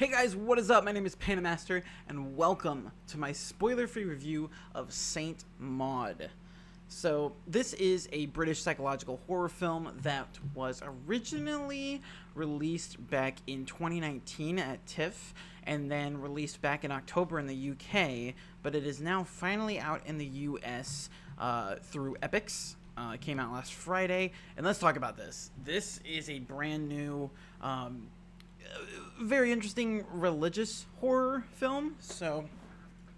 Hey guys, what is up? My name is PandaMaster, and welcome to my spoiler-free review of Saint Maud. So, this is a British psychological horror film that was originally released back in 2019 at TIFF, and then released back in October in the UK, but it is now finally out in the US through Epix. It came out last Friday, and let's talk about this. This is a brand new very interesting religious horror film. So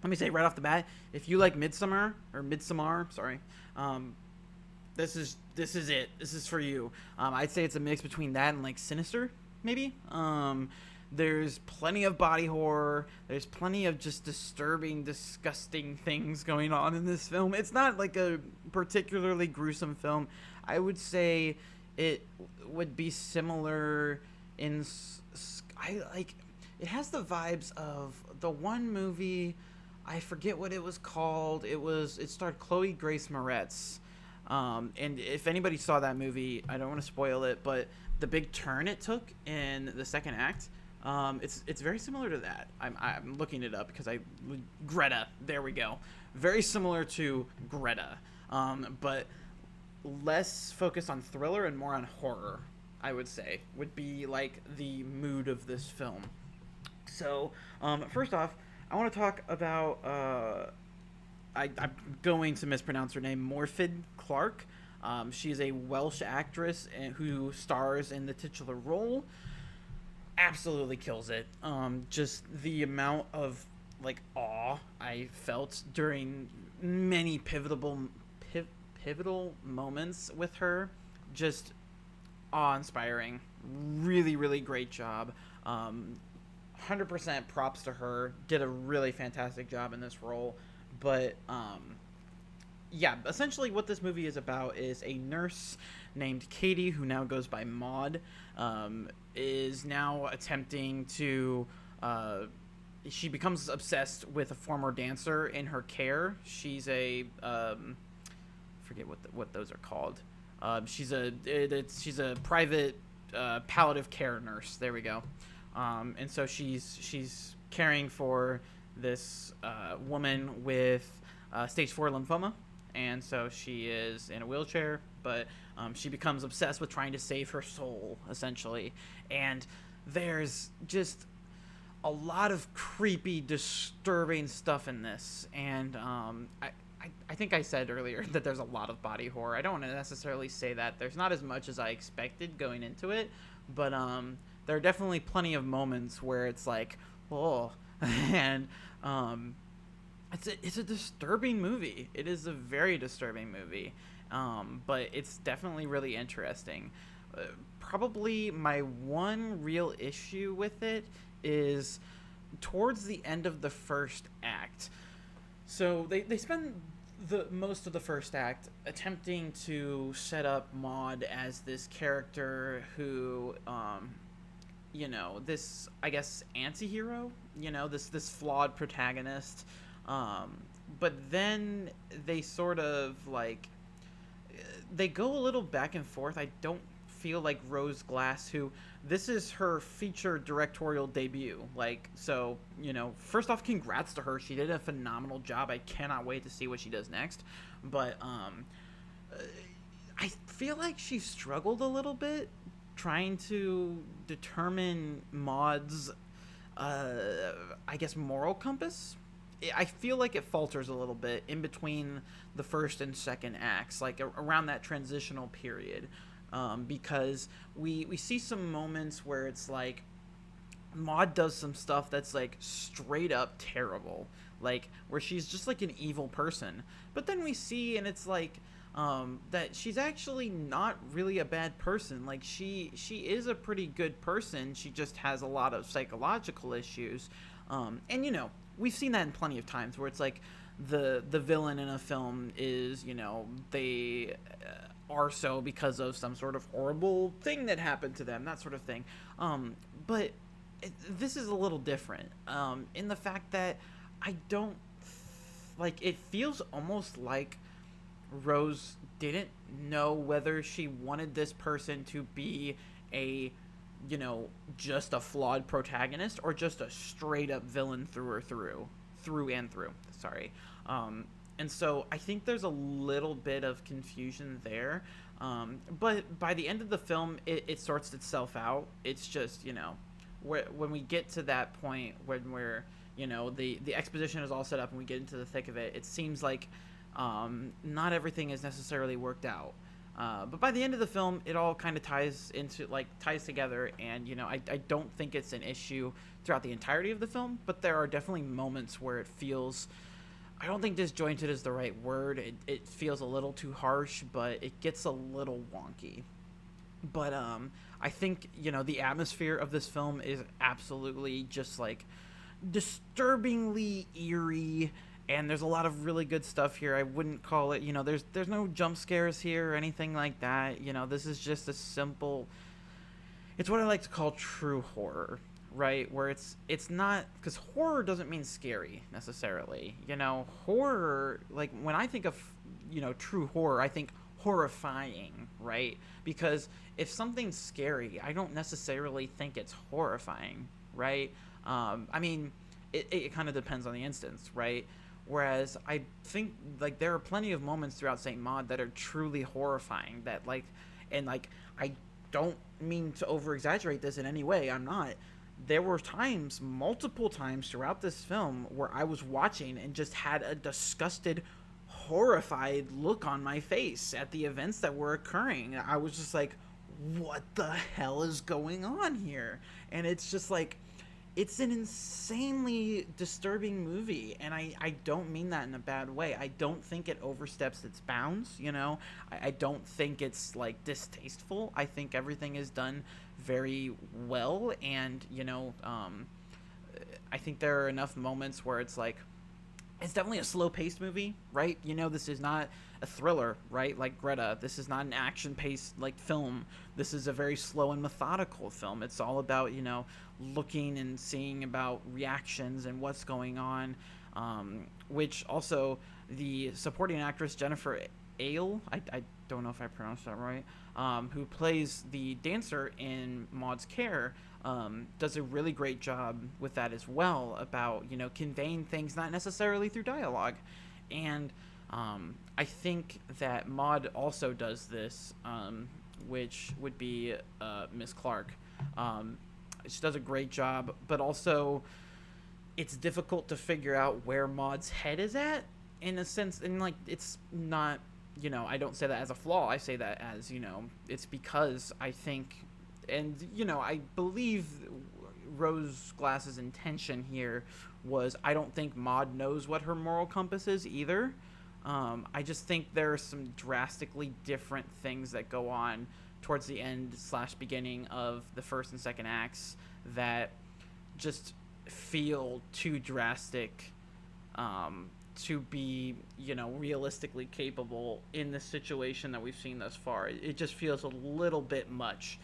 let me say right off the bat, if you like Midsommar, sorry, this is it. This is for you. I'd say it's a mix between that and like Sinister, maybe. There's plenty of body horror. There's plenty of just disturbing, disgusting things going on in this film. It's not like a particularly gruesome film. I would say it would be similar in it has the vibes of the one movie, I forget what it was called. It starred Chloe Grace Moretz, and if anybody saw that movie, I don't want to spoil it, but the big turn it took in the second act, it's very similar to that. I'm looking it up because Greta, there we go, very similar to Greta, but less focused on thriller and more on horror, I would say, would be like the mood of this film. So, first off, I want to talk about, I'm going to mispronounce her name, Morfydd Clark. She's a Welsh actress who stars in the titular role. Absolutely kills it. Just the amount of, like, awe I felt during many pivotal moments with her. Just awe-inspiring. Really, really great job. 100% props to her. Did a really fantastic job in this role. But yeah, essentially what this movie is about is a nurse named Katie, who now goes by Maud, is now attempting to she becomes obsessed with a former dancer in her care. She's a forget what those are called. She's a private palliative care nurse. There we go. And so she's caring for this woman with stage 4 lymphoma, and so she is in a wheelchair, but she becomes obsessed with trying to save her soul, essentially. And there's just a lot of creepy, disturbing stuff in this, and I think I said earlier that there's a lot of body horror. I don't want to necessarily say that. There's not as much as I expected going into it, but there are definitely plenty of moments where it's like, oh, and it's a disturbing movie. It is a very disturbing movie, but it's definitely really interesting. Probably my one real issue with it is towards the end of the first act. So they spend the most of the first act attempting to set up Maud as this character who, this, I guess, anti-hero, this flawed protagonist. But then they sort of, like, they go a little back and forth. I don't feel like Rose Glass, who, this is her feature directorial debut. Like, so, first off, congrats to her. She did a phenomenal job. I cannot wait to see what she does next. But, I feel like she struggled a little bit trying to determine Maud's, I guess, moral compass. I feel like it falters a little bit in between the first and second acts, like around that transitional period. Because we see some moments where it's like Maud does some stuff that's like straight up terrible, like where she's just like an evil person. But then we see, and it's like that she's actually not really a bad person. Like she is a pretty good person. She just has a lot of psychological issues, and we've seen that in plenty of times where it's like the villain in a film is, they are so because of some sort of horrible thing that happened to them, that sort of thing. But this is a little different in the fact that I don't like, it feels almost like Rose didn't know whether she wanted this person to be a just a flawed protagonist or just a straight up villain through and through. Sorry. And so I think there's a little bit of confusion there. But by the end of the film, it sorts itself out. It's just, when we get to that point when we're, the exposition is all set up and we get into the thick of it, it seems like not everything is necessarily worked out. But by the end of the film, it all kind of ties together, and I don't think it's an issue throughout the entirety of the film, but there are definitely moments where it feels, I don't think disjointed is the right word. It feels a little too harsh, but it gets a little wonky. But I think the atmosphere of this film is absolutely just like disturbingly eerie. And there's a lot of really good stuff here. I wouldn't call it, there's no jump scares here or anything like that. This is just a simple, it's what I like to call true horror, right? Where it's not, because horror doesn't mean scary necessarily. Horror, like when I think of, true horror, I think horrifying, right? Because if something's scary, I don't necessarily think it's horrifying, right? I mean, it kind of depends on the instance, right? Whereas I think like there are plenty of moments throughout Saint Maud that are truly horrifying, that I don't mean to over exaggerate this in any way. I'm not. There were times, multiple times throughout this film, where I was watching and just had a disgusted, horrified look on my face at the events that were occurring. I was just like, what the hell is going on here? And it's just like, it's an insanely disturbing movie, and I don't mean that in a bad way. I don't think it oversteps its bounds, I don't think it's, like, distasteful. I think everything is done very well, and, I think there are enough moments where it's, like, it's definitely a slow-paced movie, right? This is not a thriller, right? Like Greta. This is not an action-paced, like, film. This is a very slow and methodical film. It's all about, looking and seeing about reactions and what's going on, which also the supporting actress Jennifer Ale, I don't know if I pronounced that right, who plays the dancer in Maud's Care, does a really great job with that as well, about conveying things not necessarily through dialogue. And I think that Maud also does this, which would be Miss Clark. She does a great job, but also it's difficult to figure out where Maud's head is at, in a sense, and like it's not, I don't say that as a flaw. I say that as, it's because I think, and I believe Rose Glass's intention here was, I don't think Maud knows what her moral compass is either. I just think there are some drastically different things that go on towards the end / beginning of the first and second acts that just feel too drastic to be, realistically capable in the situation that we've seen thus far. It just feels a little bit much.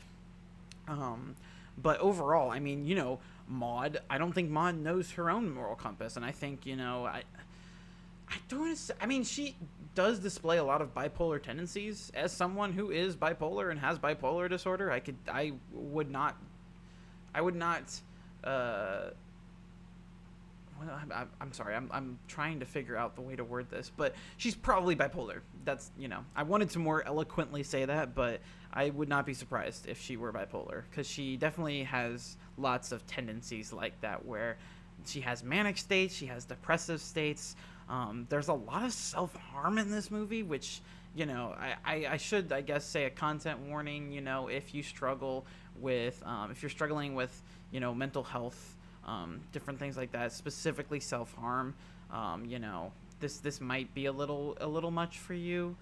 But overall, I mean, Maud, I don't think Maud knows her own moral compass, and I think, I mean, she does display a lot of bipolar tendencies. As someone who is bipolar and has bipolar disorder, I would not, I'm sorry, I'm trying to figure out the way to word this, but she's probably bipolar. That's, I wanted to more eloquently say that, but I would not be surprised if she were bipolar, because she definitely has lots of tendencies like that, where she has manic states, she has depressive states. There's a lot of self-harm in this movie, which, I should, I guess, say a content warning, if you struggle with, if you're struggling with, mental health, different things like that, specifically self-harm, this might be a little much for you,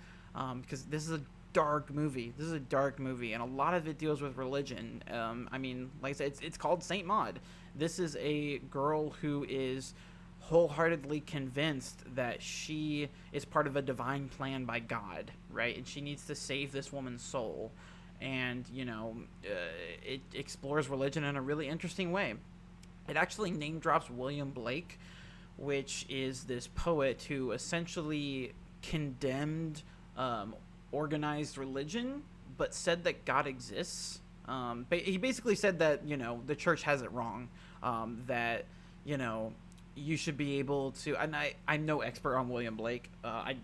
because this is a dark movie. This is a dark movie, and a lot of it deals with religion. I mean, like I said, it's called Saint Maud. This is a girl who is wholeheartedly convinced that she is part of a divine plan by God, right? And she needs to save this woman's soul. And, it explores religion in a really interesting way. It actually name drops William Blake, which is this poet who essentially condemned organized religion, but said that God exists. He basically said that the church has it wrong, that you know you should be able to. And I'm no expert on William Blake. I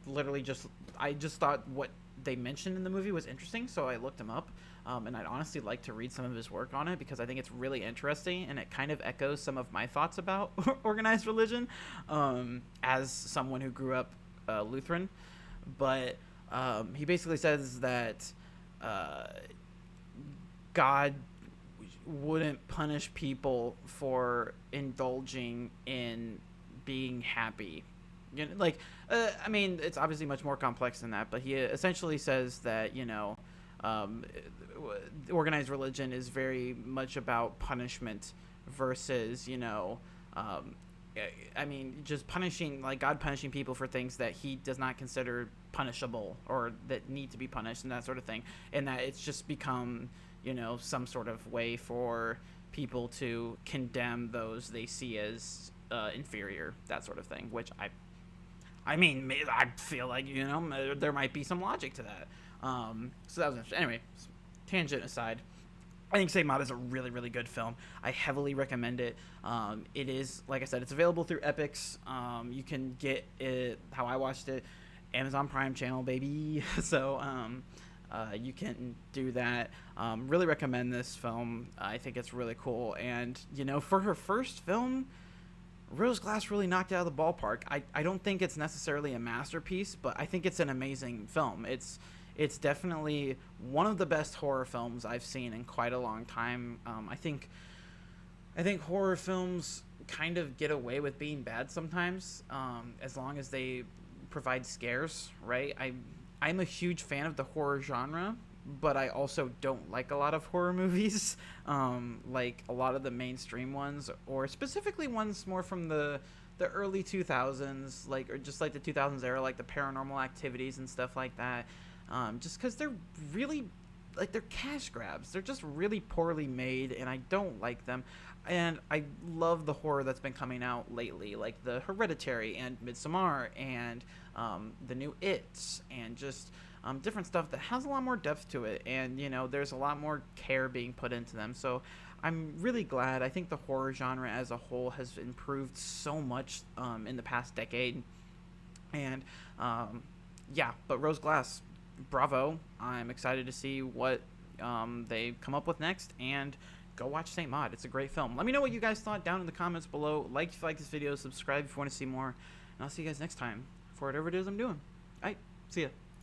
just thought what they mentioned in the movie was interesting, so I looked him up. And I'd honestly like to read some of his work on it because I think it's really interesting and it kind of echoes some of my thoughts about organized religion, as someone who grew up Lutheran. But he basically says that God wouldn't punish people for indulging in being happy. I mean, it's obviously much more complex than that, but he essentially says that, organized religion is very much about punishment versus, I mean, just punishing, like God punishing people for things that he does not consider punishable or that need to be punished and that sort of thing. And that it's just become, some sort of way for people to condemn those they see as inferior, that sort of thing, which I mean, I feel like, there might be some logic to that. So that was interesting. Anyway, tangent aside, I think Saint Maud is a really, really good film. I heavily recommend it. It is, like I said, it's available through Epix. You can get it, how I watched it, Amazon Prime channel, baby. So you can do that. Really recommend this film. I think it's really cool. And, for her first film, Rose Glass really knocked it out of the ballpark. I don't think it's necessarily a masterpiece, but I think it's an amazing film. It's definitely one of the best horror films I've seen in quite a long time. I think horror films kind of get away with being bad sometimes, as long as they provide scares, right? I'm a huge fan of the horror genre, but I also don't like a lot of horror movies, like a lot of the mainstream ones, or specifically ones more from the early 2000s, or just like the 2000s era, like the Paranormal Activities and stuff like that. Just because they're really, they're cash grabs. They're just really poorly made, and I don't like them. And I love the horror that's been coming out lately, like the Hereditary and Midsommar and the new It, and just different stuff that has a lot more depth to it. And, there's a lot more care being put into them. So I'm really glad. I think the horror genre as a whole has improved so much in the past decade. And, yeah, but Rose Glass, bravo. I'm excited to see what they come up with next, and go watch Saint Maud. It's a great film. Let me know what you guys thought down in the comments below. Like if you like this video, subscribe if you want to see more, and I'll see you guys next time for whatever it is I'm doing. All right, see ya.